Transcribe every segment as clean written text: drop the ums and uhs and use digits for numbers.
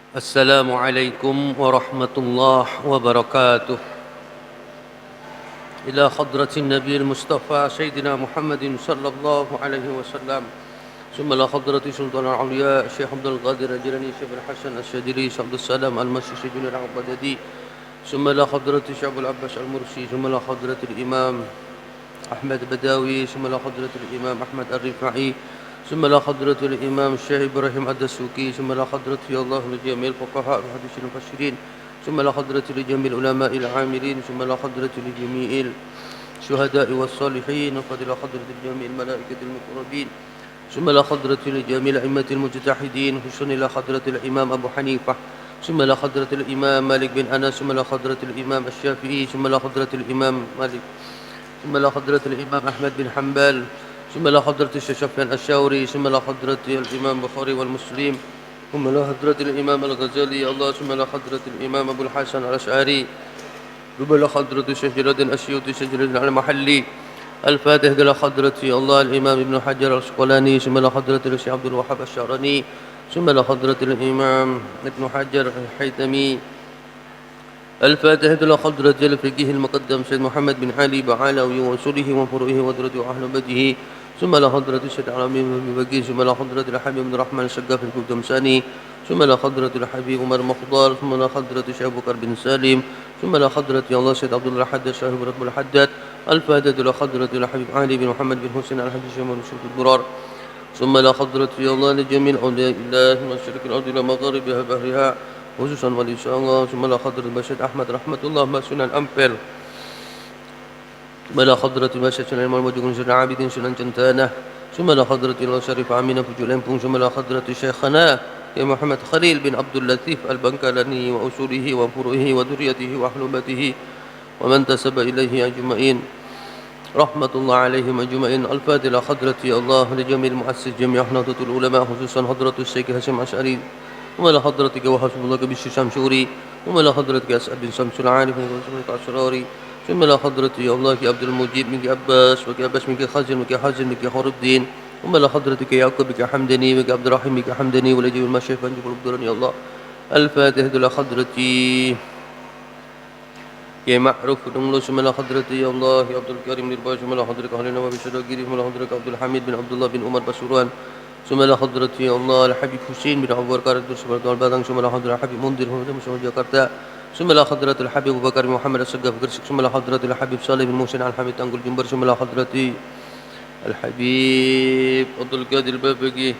السلام عليكم ورحمة الله وبركاته. إلى حضرة النبي المصطفى سيدنا محمد صلى الله عليه وسلم، ثم إلى حضرة سلطان الأولياء الشيخ عبد القادر الجيلاني، الشيخ الحسن الشاذلي، الشيخ عبد السلام المسيسي جنيد العبادي، ثم إلى حضرة الشيخ أبو العباس المرسي، ثم إلى حضرة الإمام أحمد بداوي، ثم إلى حضرة الإمام أحمد الرفاعي، ثم إلى حضرة الإمام الشيخ إبراهيم الدسوقي، ثم إلى حضرة الله لجميع الفقهاء والمحدثين المفسرين، ثم إلى حضرة لجميع العلماء العاملين، ثم إلى حضرة لجميع الشهداء والصالحين، وقد إلى حضرة جميع الملائكة المقربين، ثم إلى حضرة لجميع الأئمة المجتهدين، خصوصا إلى حضرة الإمام أبو حنيفة، ثم إلى حضرة الإمام مالك بن أنس، ثم إلى حضرة الإمام الشافعي، ثم إلى حضرة الإمام مالك، ثم إلى حضرة الإمام أحمد بن حنبل، ثم إلى حضرة الشيخ سفيان الثوري، ثم إلى حضرة الإمام البخاري والمسلم، ثم إلى حضرة الإمام الغزالي الله، ثم إلى حضرة الإمام أبو الحسن الأشعري، ثم إلى حضرة الشيخ جلال الأسيوطي، الشيخ جلال المحلي. الفاتح إلى حضرة الله الإمام ابن حجر العسقلاني، ثم إلى حضرة الشيخ عبد الوهاب الشعراني، ثم إلى حضرة الإمام ابن حجر الحيثمي. الفاتح إلى حضرة الفقيه المقدم سيد محمد بن علي بعلوي وصوله وفروعه وذرته وأهل بيته، ثم إلى حضرة الشيخ العالمين بن بكي، ثم إلى حضرة الحبيب بن الرحمن السقاف الكلدمساني، ثم إلى حضرة الحبيب عمر مخضر، ثم إلى حضرة الشيخ أبو بكر بن سالم، ثم إلى حضرة الله سيد عبد الله الحداد صاحب رتب الحداد. الفاتح إلى حضرة الحبيب علي بن محمد بن حسين الحديث الشمال الشرف الدرار، ثم إلى حضرة الله لجميع أولياء الله من مشرق الأرض إلى مغاربها بحرها خصوصا ولسانا، ثم إلى حضرة المشهد أحمد رحمة الله مسؤول الأمبل، ثم إلى حضرة المشهد سليمان الموجود سنة عابدين سنة جنتانة، ثم إلى حضرة الله شريف عامنا فجول ثم إلى حضرة شيخنا يا محمد خليل بن عبد اللطيف البنكالاني وأصوله وفروعه وذريته وأحلوبته ومن تسب إليه أجمعين رحمة الله عليهم أجمعين. الفاتحة إلى حضرة الله لجميع المؤسس جميع نهضة العلماء خصوصا حضرة الشيخ هاشم أشعري، ثم إلى حضرتك وحسب الله بشر شمشوري، ثم إلى حضرتك أسعد بن شمس العارف وسمك أسراري، ثم إلى حضرتي الله عبد المجيد منك عباس وك عباس منك خازن منك حازن منك خور الدين، ثم إلى حضرتك يعقوب بك حمدني منك عبد الرحيم منك حمدني ولجميع المشايخ أنجب القدرني الله. الفاتحة إلى حضرتي يا معروف نملو، ثم إلى حضرتي يا الله يا عبد الكريم للباش، ثم إلى حضرتك أهل النواب الشداقيري، ثم إلى حضرتك عبد الحميد بن عبد الله بن عمر بسوران، ثم إلى حضرتي يا الله الحبيب حسين بن أبو بكر الدرس بن البادن، ثم إلى حضرة الحبيب منذر من جاكرتا، ثم إلى حضرة الحبيب أبو بكر محمد السقاف قرسك، ثم إلى حضرة الحبيب صالح بن محسن الحميد تنقل جنبر، ثم إلى حضرتي الحبيب عبد القادر البابقي،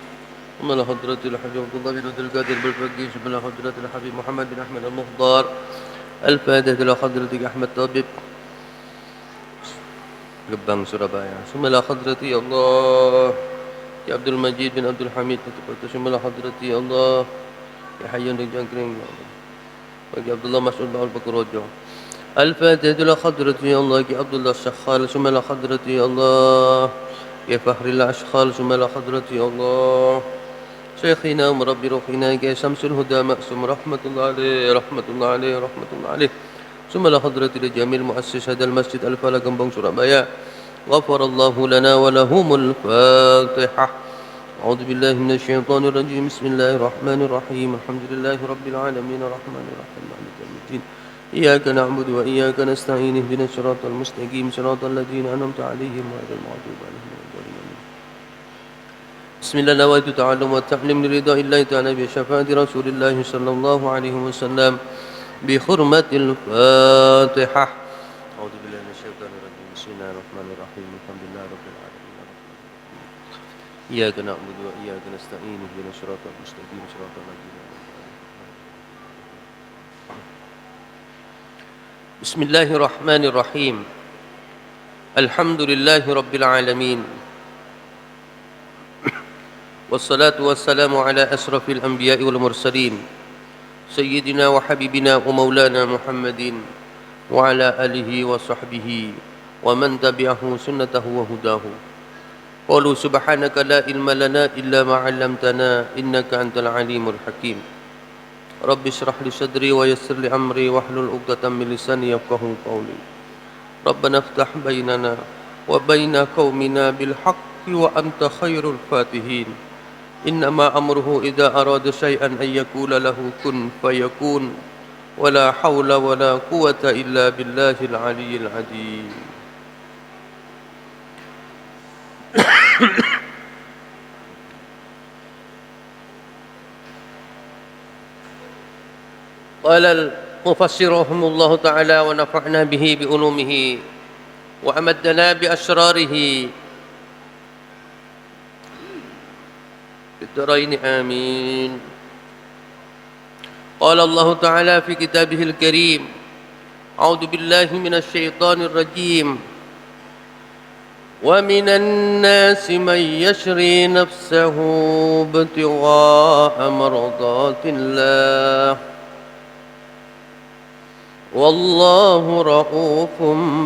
ثم إلى حضرة الحبيب عبد الله بن عبد القادر البابقي، ثم إلى حضرة الحبيب محمد بن أحمد المختار. الفاتحة إلى حضرتك أحمد طبيب Gebang Surabaya. Sumala hadrati Allah ya Abdul Majid bin Abdul Hamid, sumala hadrati Allah ya Hayyun dan Jangkring bagi Abdullah Mas'ud Ba'al Bakrojo. Al-Fatihah ila hadrati Allah ya Abdullah Syakhal, sumala hadrati Allah ya Fahril Ashkhal, sumala hadrati Allah Syekhina Murabbi Ruhina ya Samsul Huda Ma'sum rahmatullah alaih rahmatullah alaih rahmatullah alaih. ثم إلى حضرة لجميع مؤسس هذا المسجد الفلا جنبان سورابايا، غفر الله لنا ولهم. الفاتحة. أعوذ بالله من الشيطان الرجيم، بسم الله الرحمن الرحيم، الحمد لله رب العالمين الرحمن الرحيم مالك يوم الدين، إياك نعبد وإياك نستعين، اهدنا الصراط المستقيم صراط الذين أنعمت عليهم غير المغضوب عليهم ولا الضالين. بسم الله نويت تعلم والتعليم لرضا الله تعالى بشفاعة رسول الله صلى الله عليه وسلم بحرمة الفاتحة. أعوذ بالله من الشيطان الرجيم، بسم الله الرحمن الرحيم، الحمد لله رب العالمين، إياك نعبد وإياك نستعين، اهدنا الصراط المستقيم صراط الذين أنعمت عليهم. بسم الله الرحمن الرحيم، الحمد لله رب العالمين، والصلاة والسلام على أشرف الأنبياء والمرسلين سيدنا وحبيبنا ومولانا محمد وعلى آله وصحبه ومن تبعه سنته وهداه. قالوا سبحانك لا علم لنا إلا ما علمتنا إنك أنت العليم الحكيم. رب اشرح لي صدري ويسر لي أمري واحلل عقدة من لساني يفقهوا قولي. ربنا افتح بيننا وبين قومنا بالحق وأنت خير الفاتحين. إنما أمره إذا أراد شيئا أن يقول له كن فيكون ولا حول ولا قوة إلا بالله العلي العظيم. قال المفسر رحمه الله تعالى ونفعنا به بعلومه وأمدنا بأسراره في الدارين آمين. قال الله تعالى في كتابه الكريم أعوذ بالله من الشيطان الرجيم ومن الناس من يشري نفسه ابتغاء مرضات الله والله رؤوف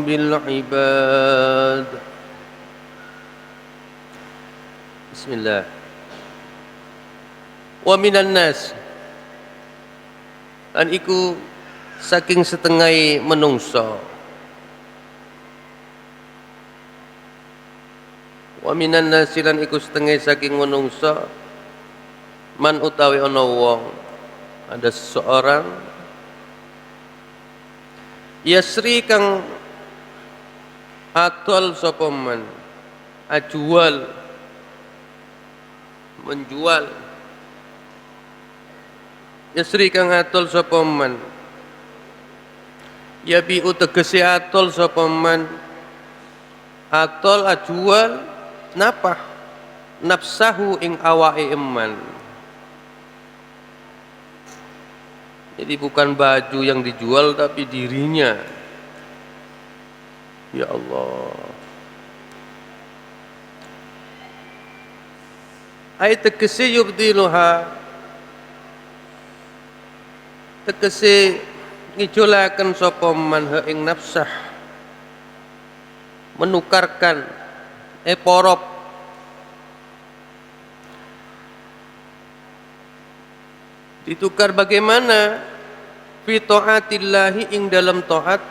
بالعباد. بسم الله. Wa minan nas lan iku saking setengah menungso. Wa minan nas lan iku setengah saking menungso man utawi ana wong ada seseorang yasri kang atol sapa man ajual menjual yasri kang atol sapa man yabi utegese atol sapa man atol ajual napa nafsahu ing awake eman. Jadi bukan baju yang dijual tapi dirinya. Ya Allah. Ai tegese yubdiluha tegese ngijolaken sapa man ha ing nafsah menukarkan porop ditukar bagaimana fi taatillahi ing dalam taat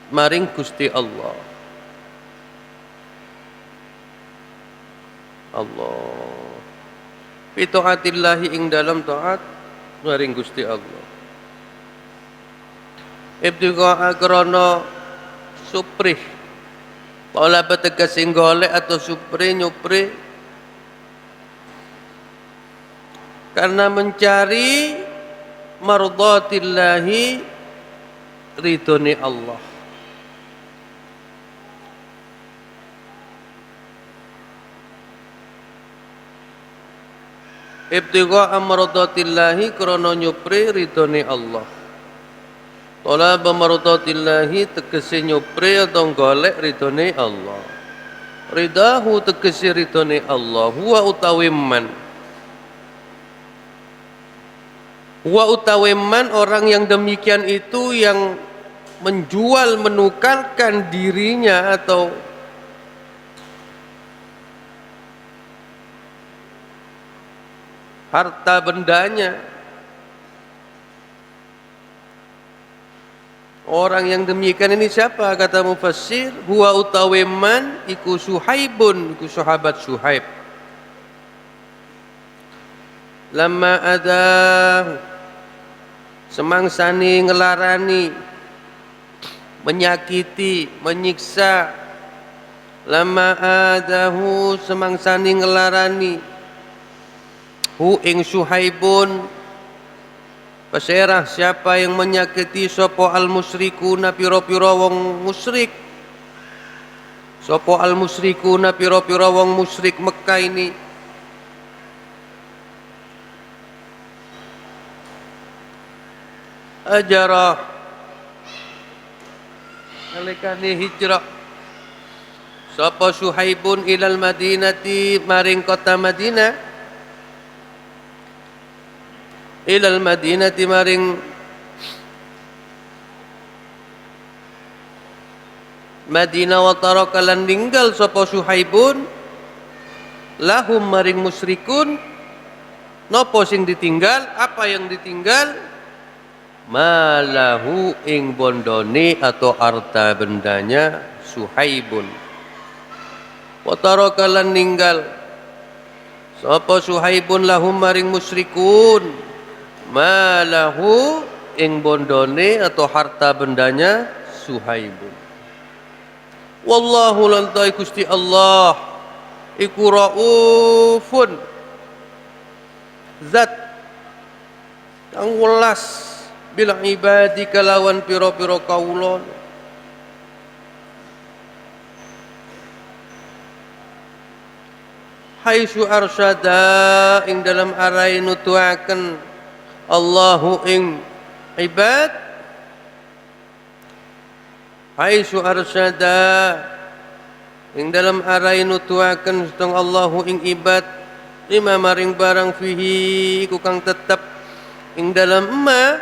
maring Gusti Allah. Allah fi taatillahi ing dalam taat maring Gusti Allah. Ibtigha krana suprih wala bategas sing golek atau supre nyupre karena mencari mardhatillahi ridhone Allah. Ibtigha mardhatillahi krana nyupre ridhone Allah. Talab mardhatillahi tegese nyupre atau golek ridhone Allah. Ridahu tegese ridhone Allah huwa utawi man. Wa utawi man orang yang demikian itu yang menjual menukarkan dirinya atau harta bendanya. Orang yang demikian ini siapa? Kata mufassir, huwa utawi man iku Suhaibun, iku sahabat Suhaib. Lama ada semangsani ngelarani, menyakiti, menyiksa. Lama adahu semangsani ngelarani hu ing Suhaibun. Paserah siapa yang menyakiti sapa al musyrikuna pira-pira wong musyrik. Sapa al musyrikuna pira-pira wong musyrik Mekah ini. Ajarah nalikane hijrah sapa Suhaibun ilal Madinati maring kota Madinah. Ilal Madinati maring Madinah wa taraka lan ninggal sapa Suhaibun lahum maring musyrikun. Napa sing ditinggal? Apa yang ditinggal? Malahu ing bondone atau harta bendanya Suhaibun. Wa taraka lan ninggal Sapa Suhaibun lahum maring musyrikun malahu ing bondone atau harta bendanya Suhaibun. Wallahu lantai Gusti Allah iku raufun zat kang welas bil ibadi kalawan pira-pira kawula. Haitsu arsyada ing dalam arai nutuaken Allahu ing ibad. Haitsu arsyada ing dalam arai nutuaken seteng Allahu ing ibad lima maring barang fihi iku kang tetep ing dalam ma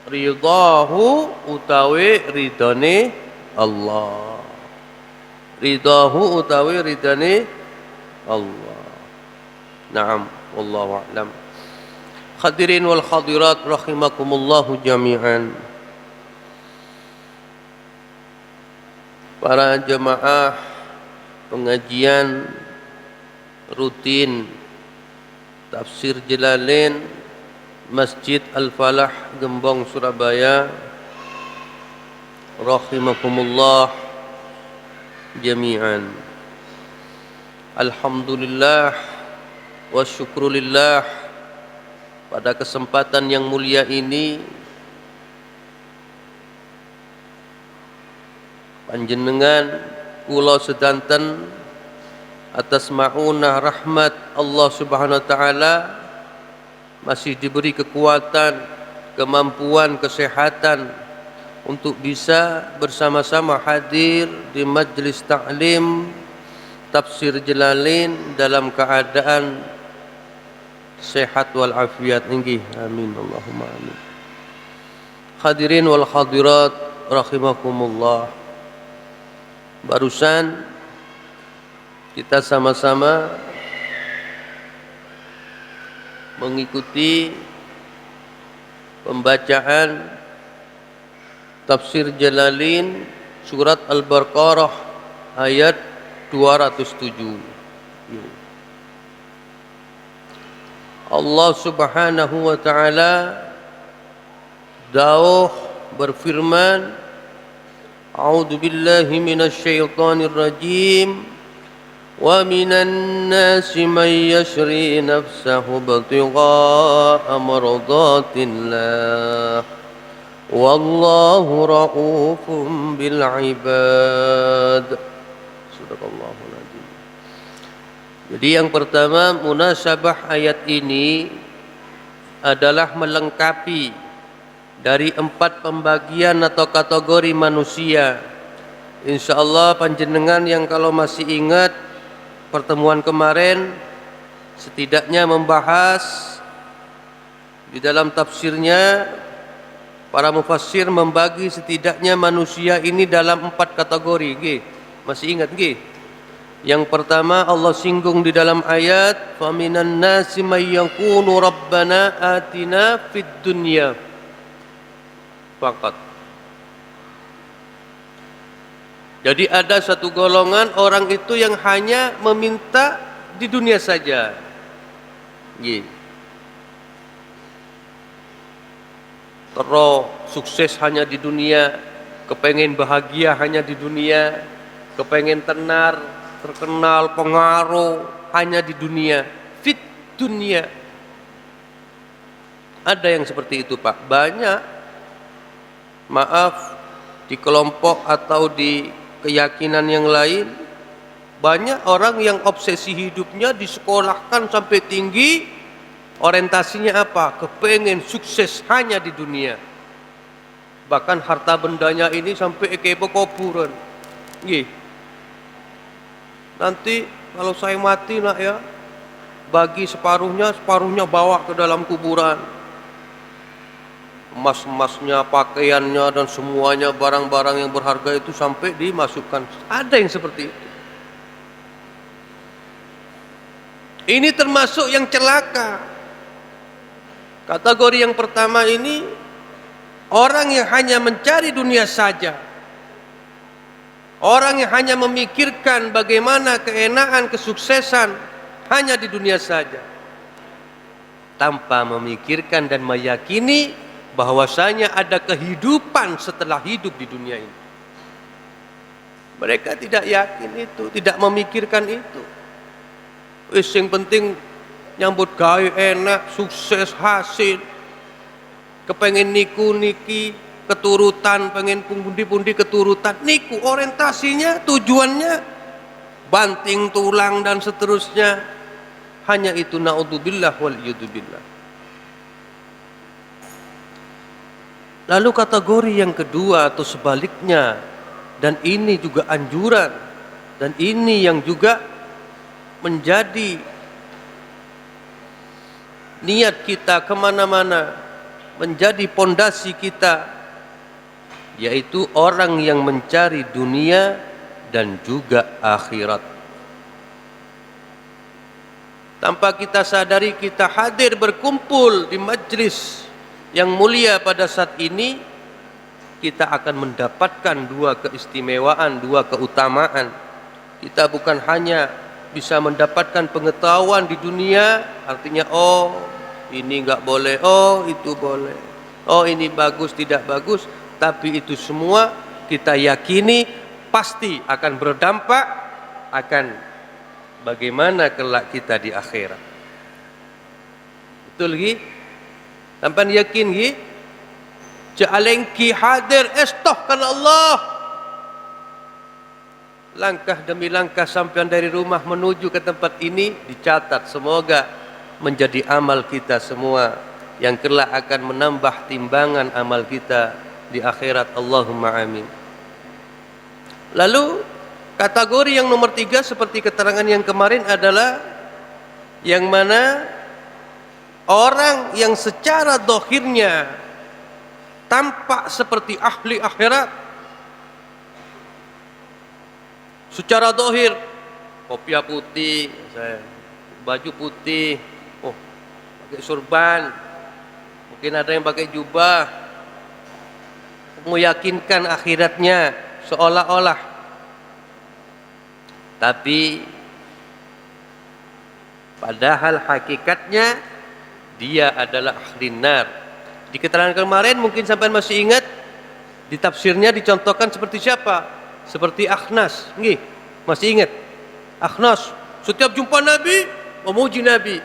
ridahu utawi ridane Allah. Ridahu utawi ridane Allah. Naam, wallahu a'lam. Hadirin wal hadirat rahimakumullahu jami'an. Para jemaah pengajian rutin tafsir Jalalain Masjid Al-Falah Gembong Surabaya, rahimakumullah jami'an. Alhamdulillah wa syukrulillah, pada kesempatan yang mulia ini panjenengan kula sedanten atas maunah rahmat Allah Subhanahu wa taala masih diberi kekuatan, kemampuan, kesehatan untuk bisa bersama-sama hadir di majlis ta'lim tafsir Jalalain dalam keadaan sehat wal afiat. Inggih, amin Allahumma amin. Hadirin wal hadirat rahimakumullah, barusan kita sama-sama mengikuti pembacaan tafsir Jalalain surat Al-Baqarah ayat 207. Allah Subhanahu wa taala dawuh berfirman, A'udzu billahi minasy syaithanir rajim. Wa minan nasi may yashri nafsahu ibtigha'a mardatillah. Wallahu ra'ufun bil 'ibad. Sadaqallahul adzim. Jadi yang pertama, munasabah ayat ini adalah melengkapi dari 4 pembagian atau kategori manusia. Insyaallah panjenengan yang kalau masih ingat pertemuan kemarin setidaknya membahas di dalam tafsirnya para mufassir membagi setidaknya manusia ini dalam 4 kategori. Masih ingat nggih? Yang pertama Allah singgung di dalam ayat, "Faminan nasi may yaqulu rabbana atina fid dunya." Fakat. Jadi ada satu golongan orang itu yang hanya meminta di dunia saja. Nggih. Terus sukses hanya di dunia, kepengen bahagia hanya di dunia, kepengen tenar, terkenal, pengaruh hanya di dunia, fit dunia. Ada yang seperti itu, Pak. Banyak. Maaf, di kelompok atau di keyakinan yang lain, banyak orang yang obsesi hidupnya disekolahkan sampai tinggi, orientasinya apa? Kepengen sukses hanya di dunia. Bahkan harta bendanya ini sampai ke kuburan. Nggih. Nanti kalau saya mati nak ya, bagi separuhnya bawa ke dalam kuburan. Emas-emasnya, pakaiannya dan semuanya barang-barang yang berharga itu sampai dimasukkan. Ada yang seperti itu. Ini termasuk yang celaka. Kategori yang pertama ini orang yang hanya mencari dunia saja. Orang yang hanya memikirkan bagaimana keenaan, kesuksesan, hanya di dunia saja, tanpa memikirkan dan meyakini bahwasanya ada kehidupan setelah hidup di dunia ini. Mereka tidak yakin itu, tidak memikirkan itu. Yang penting nyambut gawe enak, sukses, hasil, kepengen niku niki, keturutan, pengen pundi-pundi keturutan, niku orientasinya, tujuannya banting tulang dan seterusnya. Hanya itu, naudzubillah wal iyadzubillah. Lalu kategori yang kedua atau sebaliknya, dan ini juga anjuran, dan ini yang juga menjadi niat kita kemana-mana, menjadi pondasi kita, yaitu orang yang mencari dunia dan juga akhirat. Tanpa kita sadari, kita hadir berkumpul di majlis yang mulia pada saat ini, kita akan mendapatkan dua keistimewaan, dua keutamaan. Kita bukan hanya bisa mendapatkan pengetahuan di dunia, artinya oh ini enggak boleh, oh itu boleh, oh ini bagus tidak bagus, tapi itu semua kita yakini pasti akan berdampak akan bagaimana kelak kita di akhirat. Betul lagi? Sampai yakin lagi? Ja'alengki hadir estohkan Allah. Langkah demi langkah sampai dari rumah menuju ke tempat ini dicatat, semoga menjadi amal kita semua yang kelak akan menambah timbangan amal kita di akhirat. Allahumma amin. Lalu kategori yang nomor 3 seperti keterangan yang kemarin adalah yang mana orang yang secara dohirnya tampak seperti ahli akhirat. Secara dohir, kopiah putih, baju putih, oh pakai surban, mungkin ada yang pakai jubah, meyakinkan akhiratnya seolah-olah. Tapi padahal hakikatnya dia adalah ahli nar. Di keterangan kemarin mungkin sampai masih ingat, di tafsirnya dicontohkan seperti siapa? Seperti Akhnas, nggih, masih ingat? Akhnas setiap jumpa Nabi memuji Nabi,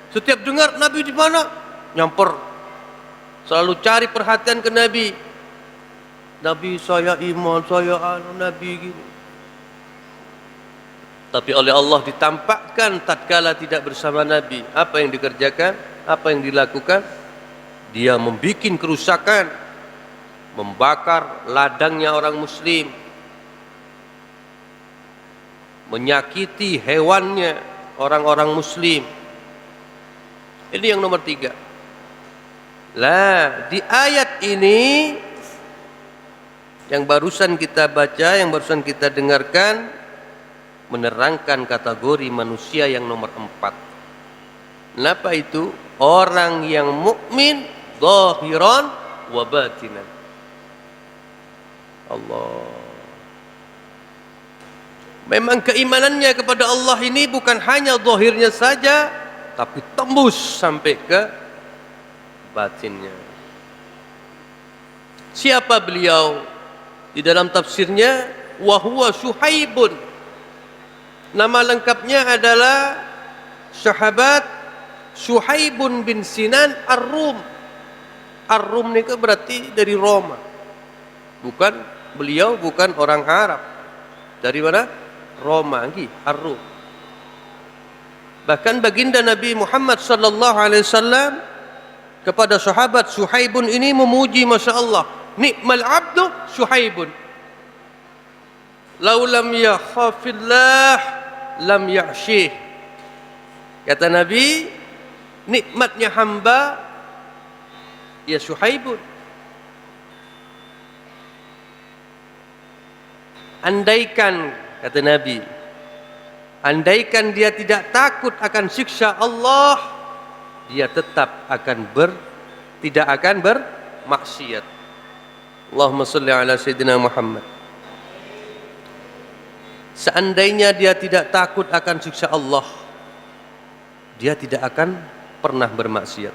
setiap dengar Nabi di mana nyamper, selalu cari perhatian ke Nabi. Nabi saya iman, saya Nabi gini. Tapi oleh Allah ditampakkan tatkala tidak bersama Nabi, apa yang dikerjakan, apa yang dilakukan? Dia membuat kerusakan, membakar ladangnya orang muslim, menyakiti hewannya orang-orang muslim. Ini yang nomor 3. Lah, di ayat ini yang barusan kita baca, yang barusan kita dengarkan, menerangkan kategori manusia yang nomor 4. Kenapa itu? Orang yang mukmin zahiran wa batinan. Allah. Memang keimanannya kepada Allah ini bukan hanya zahirnya saja, tapi tembus sampai ke batinnya. Siapa beliau? Di dalam tafsirnya, wa huwa Syuhaibun. Nama lengkapnya adalah sahabat Syuhaibun bin Sinan Ar-Rum. Ar-Rum ini berarti dari Roma. Beliau bukan orang Arab. Dari mana? Roma, Ar-Rum. Bahkan baginda Nabi Muhammad sallallahu alaihi wasallam kepada sahabat Syuhaibun ini memuji, masya Allah, nikmal abdu Syuhaibun, lau lam yakhafillah lam ya'shih. Kata Nabi, nikmatnya hamba ya Syuhaibun. Andaikan, kata Nabi, andaikan dia tidak takut akan siksa Allah, dia tetap akan tidak akan bermaksiat. Allahumma salli ala Sayyidina Muhammad. Seandainya dia tidak takut akan siksa Allah, dia tidak akan pernah bermaksiat.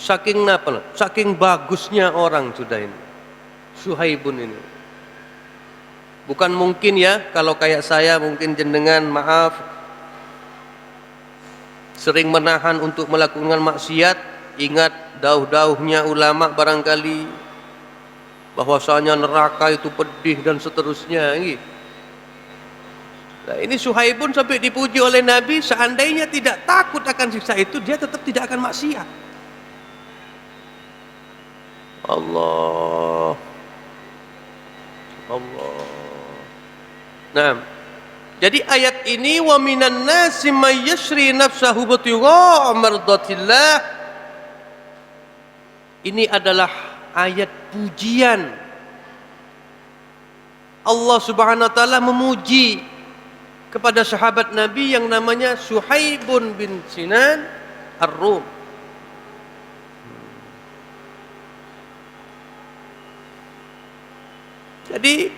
Saking bagusnya orang sudah ini, Suhaibun ini. Bukan mungkin ya, kalau kayak saya mungkin jenengan maaf sering menahan untuk melakukan maksiat. Ingat dauh-dauhnya ulama barangkali bahwasanya neraka itu pedih dan seterusnya. Nah, ini Suhaibun sampai dipuji oleh Nabi, seandainya tidak takut akan siksa itu, dia tetap tidak akan maksiat. Allah. Nah, jadi ayat ini wa minan nasi may yashri nafsahu batigha mardatillah, ini adalah ayat pujian. Allah Subhanahu wa taala memuji kepada sahabat Nabi yang namanya Suhaibun bin Sinan Ar-Rum. Jadi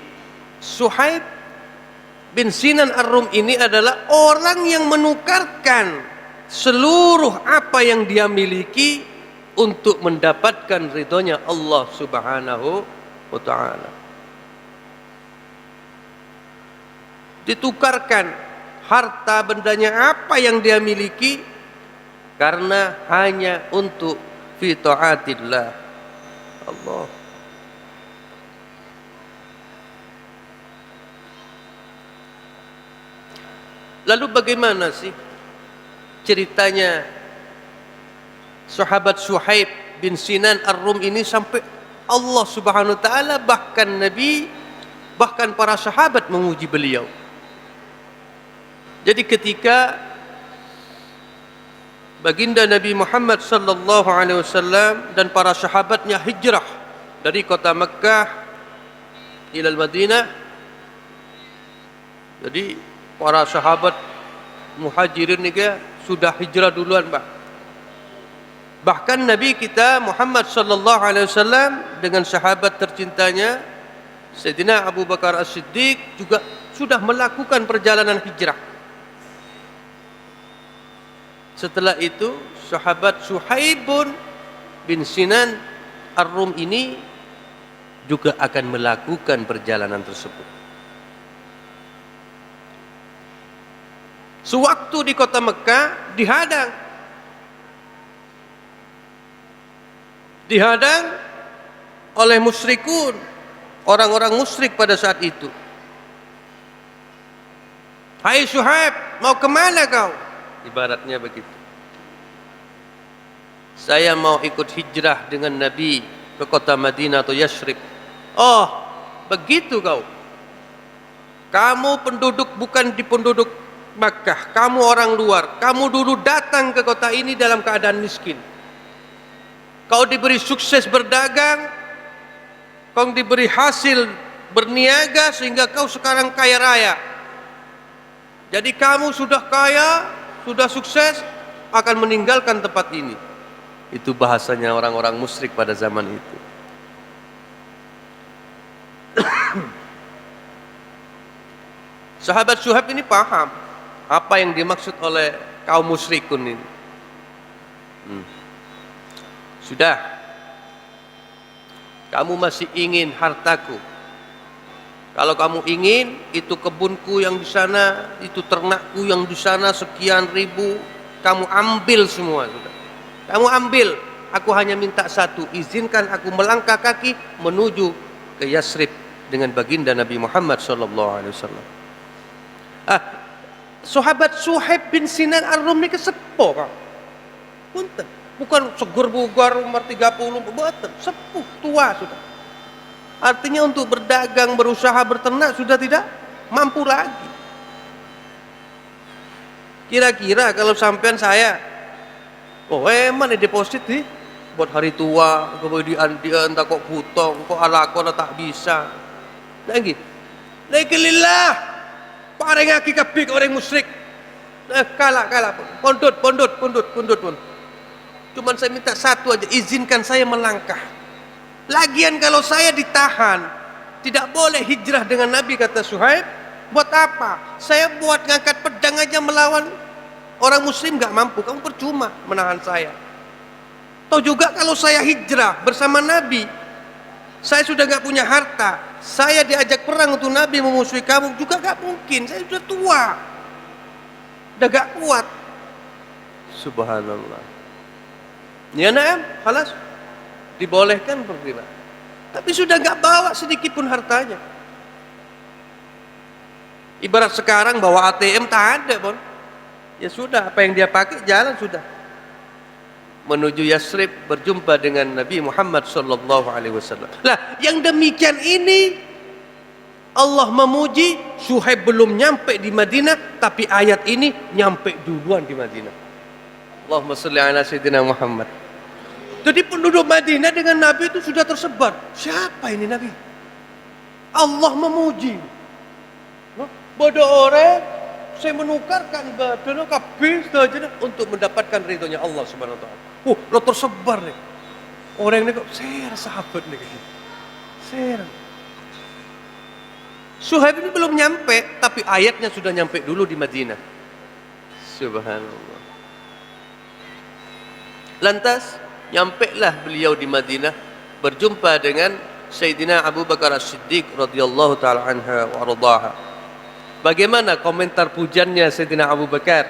Suhaib bin Sinan Ar-Rum ini adalah orang yang menukarkan seluruh apa yang dia miliki untuk mendapatkan ridhonya Allah Subhanahu wa ta'ala. Ditukarkan harta bendanya apa yang dia miliki karena hanya untuk fi ta'atillah Allah. Lalu bagaimana sih ceritanya sahabat Suhaib bin Sinan Ar-Rum ini sampai Allah Subhanahu wa taala, bahkan Nabi, bahkan para sahabat memuji beliau. Jadi ketika baginda Nabi Muhammad sallallahu alaihi wasallam dan para sahabatnya hijrah dari kota Mekkah ila Madinah, jadi para sahabat muhajirin ni sudah hijrah duluan, Pak. Bahkan Nabi kita Muhammad sallallahu alaihi wasallam dengan sahabat tercintanya Sayyidina Abu Bakar As-Siddiq juga sudah melakukan perjalanan hijrah. Setelah itu sahabat Suhaibun bin Sinan Ar-Rum ini juga akan melakukan perjalanan tersebut. Sewaktu di kota Mekah dihadang oleh musyrikun, orang-orang musyrik pada saat itu. Hai Suhaib, mau kemana kau? Ibaratnya begitu. Saya mau ikut hijrah dengan Nabi ke kota Madinah atau Yasrib. Oh, begitu kau. Kamu penduduk bukan di penduduk Makkah, kamu orang luar. Kamu dulu datang ke kota ini dalam keadaan miskin. Kau diberi sukses berdagang, kau diberi hasil berniaga sehingga kau sekarang kaya raya. Jadi kamu sudah kaya, sudah sukses, akan meninggalkan tempat ini. Itu bahasanya orang-orang musyrik pada zaman itu. Sahabat Suhaib ini paham apa yang dimaksud oleh kaum musyrikun ini. Sudah, kamu masih ingin hartaku. Kalau kamu ingin, itu kebunku yang di sana, itu ternakku yang di sana sekian ribu, kamu ambil semua. Sudah, kamu ambil. Aku hanya minta satu, izinkan aku melangkah kaki menuju ke Yasrib dengan baginda Nabi Muhammad SAW. Sahabat Suhaib bin Sinan Ar-Rum ini kesepuh, Kak. Punten, bukan seger bugar umur 30, betul, sepuh, tua sudah. Artinya untuk berdagang, berusaha, berternak sudah tidak mampu lagi. Kira-kira kalau sampean saya, oh emang deposit nih buat hari tua, kemudian dia entah kok butong, kok alakon tak bisa. Lagi, lillah. Pareng aki kabeh orang musyrik. Kalah pondot pun. Cuman saya minta satu aja, izinkan saya melangkah. Lagian kalau saya ditahan, tidak boleh hijrah dengan Nabi, kata Suhaib. Buat apa? Saya buat ngangkat pedang aja melawan orang muslim nggak mampu, kamu percuma menahan saya. Atau juga kalau saya hijrah bersama Nabi, saya sudah nggak punya harta, saya diajak perang untuk Nabi memusuhi kamu, juga nggak mungkin, saya sudah tua, udah nggak kuat. Subhanallah. Ya na'am, halas, dibolehkan berriba. Tapi sudah nggak bawa sedikit pun hartanya. Ibarat sekarang bawa ATM tak ada, Bon. Ya sudah, apa yang dia pakai jalan sudah. Menuju Yasrib berjumpa dengan Nabi Muhammad sallallahu alaihi wasallam. Lah, yang demikian ini Allah memuji Suhaib belum nyampe di Madinah, tapi ayat ini nyampe duluan di Madinah. Allahumma shalli ala sayyidina Muhammad. Jadi penduduk Madinah dengan Nabi itu sudah tersebar. Siapa ini Nabi? Allah memuji. Bodoh orang, saya menukarkan badan kabis saja untuk mendapatkan ridhonya Allah Subhanahu wa taala. Lo tersebar nih. Orang ini kok ser sahabat nih gitu. Ser. Suhaib ini belum nyampe, tapi ayatnya sudah nyampe dulu di Madinah. Subhanallah. Lantas nyampailah beliau di Madinah berjumpa dengan Sayyidina Abu Bakar As-Siddiq radhiyallahu taala anha wa radhaha. Bagaimana komentar pujannya Sayyidina Abu Bakar?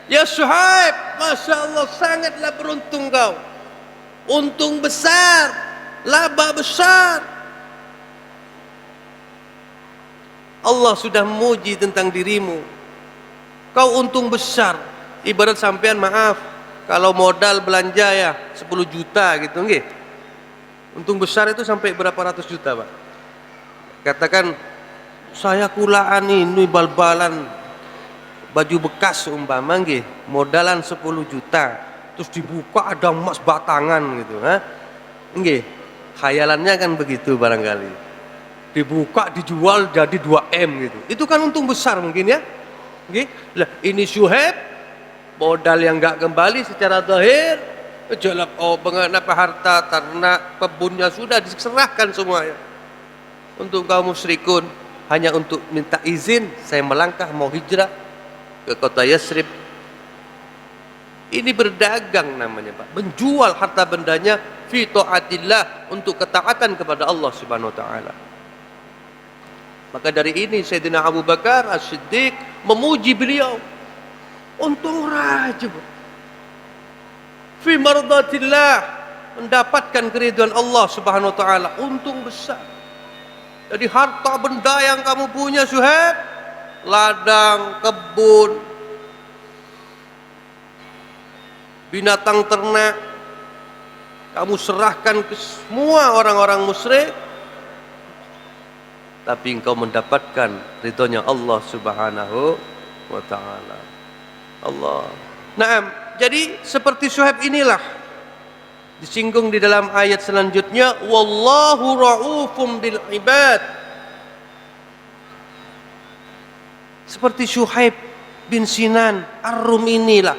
Ya Suhaib, Masya Allah, sangatlah beruntung kau. Untung besar, laba besar. Allah sudah memuji tentang dirimu. Kau untung besar. Ibarat sampean, maaf, kalau modal belanja ya 10 juta gitu, nggih. Untung besar itu sampai berapa ratus juta, Pak? Katakan saya kulaan ini bal-balan baju bekas umpama nggih, modalan 10 juta, terus dibuka ada emas batangan gitu, ha? Nggih. Khayalannya kan begitu barangkali. Dibuka dijual jadi 2M gitu. Itu kan untung besar mungkin ya. Nggih. Lah ini Suhaib modal yang enggak kembali secara zahir, jalap apa harta ternak kebunnya sudah diserahkan semuanya. Untuk kaum musyrikun hanya untuk minta izin saya melangkah mau hijrah ke kota Yasrib. Ini berdagang namanya, Pak. Menjual harta bendanya fi taatillah, untuk ketaatan kepada Allah Subhanahu wa taala. Maka dari ini Sayyidina Abu Bakar As-Siddiq memuji beliau. Untung raja, Pak. Fi mardatillah, mendapatkan keridhaan Allah Subhanahu wa taala, untung besar. Jadi harta benda yang kamu punya Suhaib, ladang, kebun, binatang ternak, kamu serahkan ke semua orang-orang musyrik, tapi engkau mendapatkan ridhonya Allah Subhanahu wa taala. Allah. Naam, jadi seperti Suhaib inilah disinggung di dalam ayat selanjutnya, wallahu ra'ufum bil ibad. Seperti Suhaib bin Sinan Ar-Rum inilah,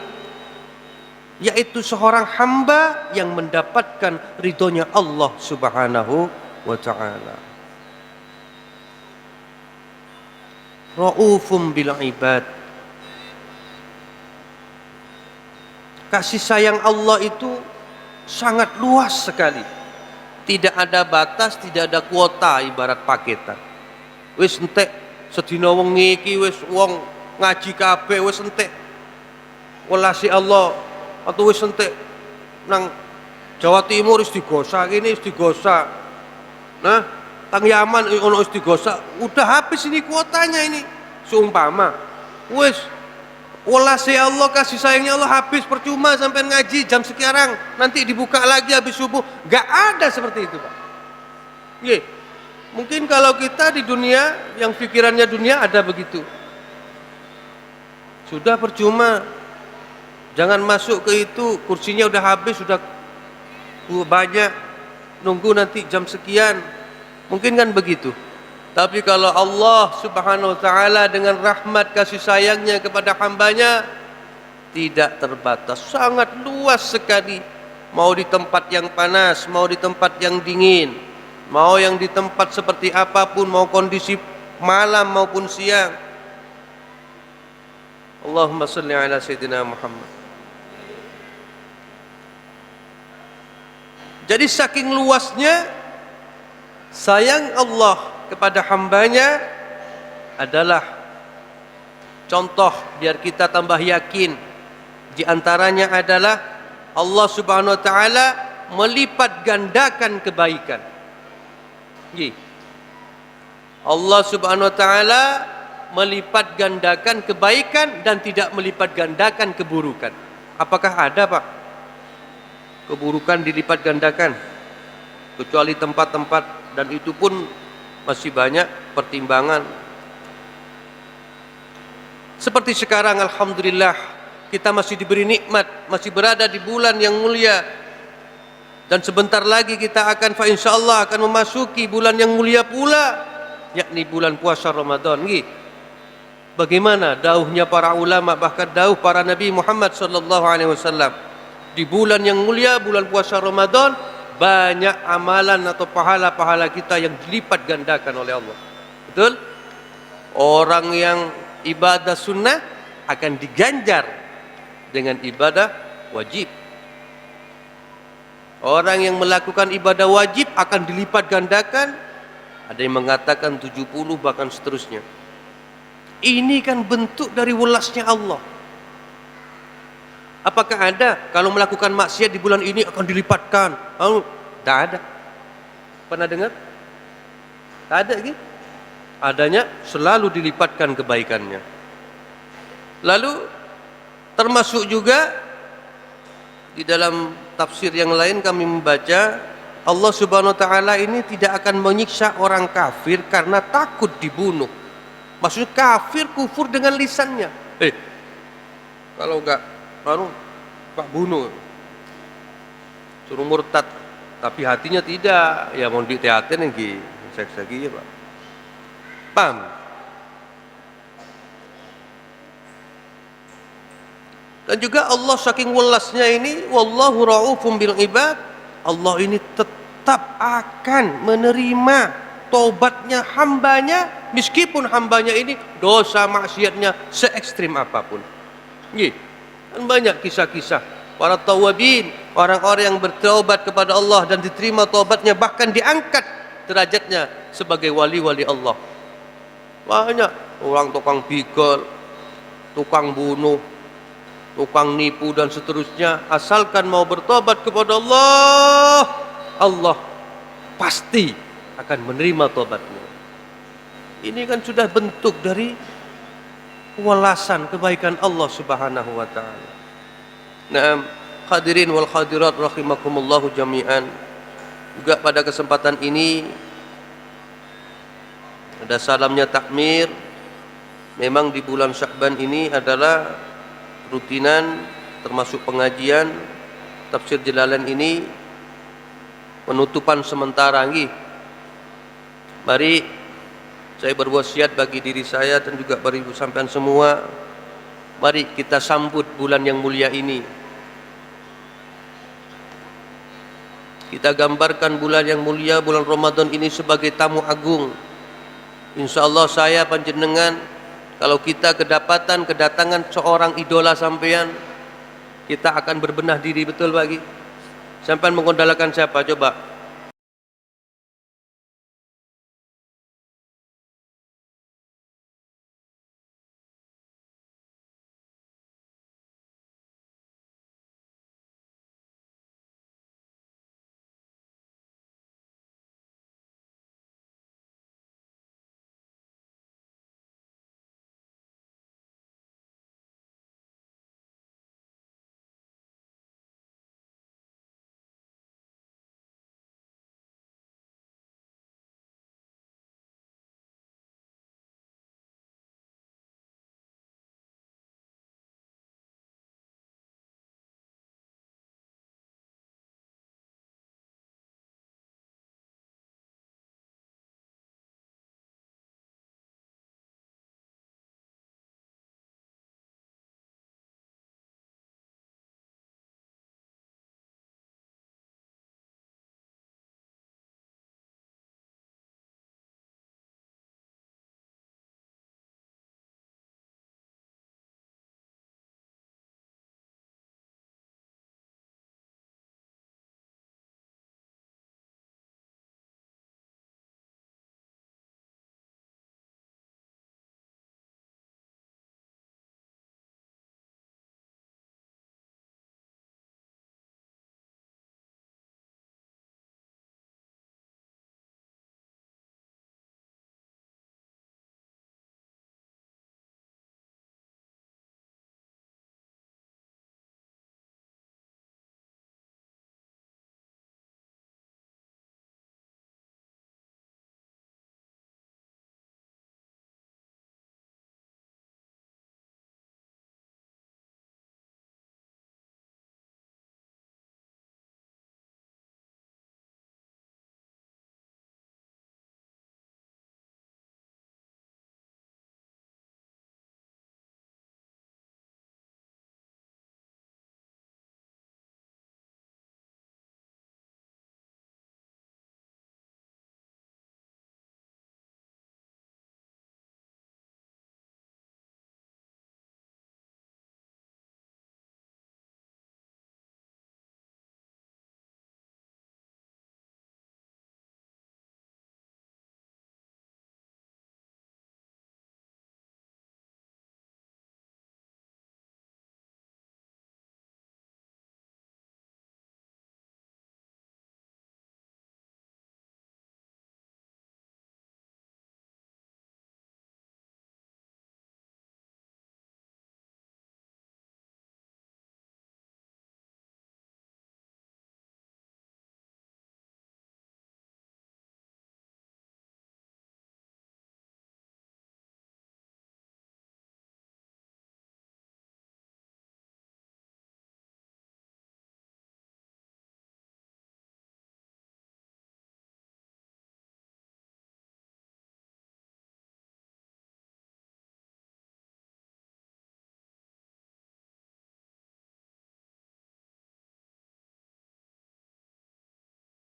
yaitu seorang hamba yang mendapatkan ridhonya Allah Subhanahu wa taala. Ra'ufum bil ibad. Kasih sayang Allah itu sangat luas sekali. Tidak ada batas, tidak ada kuota, ibarat paketan. Wis entek sedina wengi iki wis wong ngaji kabeh wis entek welasi Allah, atau wis entek nang Jawa Timur wis digosak, ini wis digosak. Nah, tang Yaman ono wis digosak, udah habis ini kuotanya ini. Seumpama wis welasi Allah, kasih sayangnya Allah habis, percuma sampai ngaji jam sekarang, nanti dibuka lagi habis subuh. Gak ada seperti itu, Pak. Ye. Mungkin kalau kita di dunia yang pikirannya dunia ada begitu. Sudah percuma. Jangan masuk ke itu, kursinya udah habis, sudah banyak, nunggu nanti jam sekian. Mungkin kan begitu. Tapi kalau Allah Subhanahu wa taala dengan rahmat kasih sayangnya kepada hambanya tidak terbatas, sangat luas sekali. Mau di tempat yang panas, mau di tempat yang dingin, mau yang di tempat seperti apapun, mau kondisi malam maupun siang. Allahumma salli ala Sayyidina Muhammad. Jadi saking luasnya sayang Allah kepada hambanya adalah contoh biar kita tambah yakin. Di antaranya adalah Allah Subhanahu wa taala melipat gandakan kebaikan. Allah Subhanahu wa taala melipat gandakan kebaikan dan tidak melipat gandakan keburukan. Apakah ada, Pak, keburukan dilipat gandakan? Kecuali tempat-tempat, dan itu pun masih banyak pertimbangan. Seperti sekarang, alhamdulillah, kita masih diberi nikmat, masih berada di bulan yang mulia, dan sebentar lagi kita akan insyaallah akan memasuki bulan yang mulia pula, yakni bulan puasa Ramadan. Bagaimana dauhnya para ulama, bahkan dauh para Nabi Muhammad sallallahu alaihi wasallam, di bulan yang mulia, bulan puasa Ramadan, banyak amalan atau pahala-pahala kita yang dilipat gandakan oleh Allah. Betul? Orang yang ibadah sunnah akan diganjar dengan ibadah wajib. Orang yang melakukan ibadah wajib akan dilipat gandakan. Ada yang mengatakan 70 bahkan seterusnya. Ini kan bentuk dari welasnya Allah. Apakah ada kalau melakukan maksiat di bulan ini akan dilipatkan? Tak ada. Pernah dengar? Tak ada gitu. Adanya selalu dilipatkan kebaikannya. Lalu termasuk juga di dalam tafsir yang lain kami membaca Allah Subhanahu wa taala ini tidak akan menyiksa orang kafir karena takut dibunuh. Maksudnya kafir kufur dengan lisannya. Kalau enggak Pak bunuh. Suruh murtad, tapi hatinya tidak. Ya mau diteatin lagi, seks lagi ya, Pak. Paham? Dan juga Allah saking welasnya ini, wallahu raufum bil ibad, Allah ini tetap akan menerima taubatnya hambanya, meskipun hambanya ini dosa maksiatnya se-ekstrim apapun. Dan banyak kisah-kisah para tawabin, orang-orang yang bertaubat kepada Allah dan diterima taubatnya, bahkan diangkat derajatnya sebagai wali-wali Allah. Banyak orang tukang begal, tukang bunuh, tukang nipu dan seterusnya, asalkan mau bertobat kepada Allah, Allah pasti akan menerima tobatnya. Ini kan sudah bentuk dari kewelasan kebaikan Allah Subhanahu wa taala. Naam, hadirin wal hadirat rahimakumullah jami'an. Juga pada kesempatan ini ada salamnya takmir. Memang di bulan Sya'ban ini adalah rutinan, termasuk pengajian tafsir Jalalain ini penutupan sementara nggih. Mari saya berwasiat bagi diri saya dan juga bagi ibu sampean semua, mari kita sambut bulan yang mulia ini. Kita gambarkan bulan yang mulia, bulan Ramadan ini sebagai tamu agung. Insyaallah saya panjenengan, kalau kita kedatangan seorang idola sampean, kita akan berbenah diri, betul bagi. Sampean mengandalkan siapa? Coba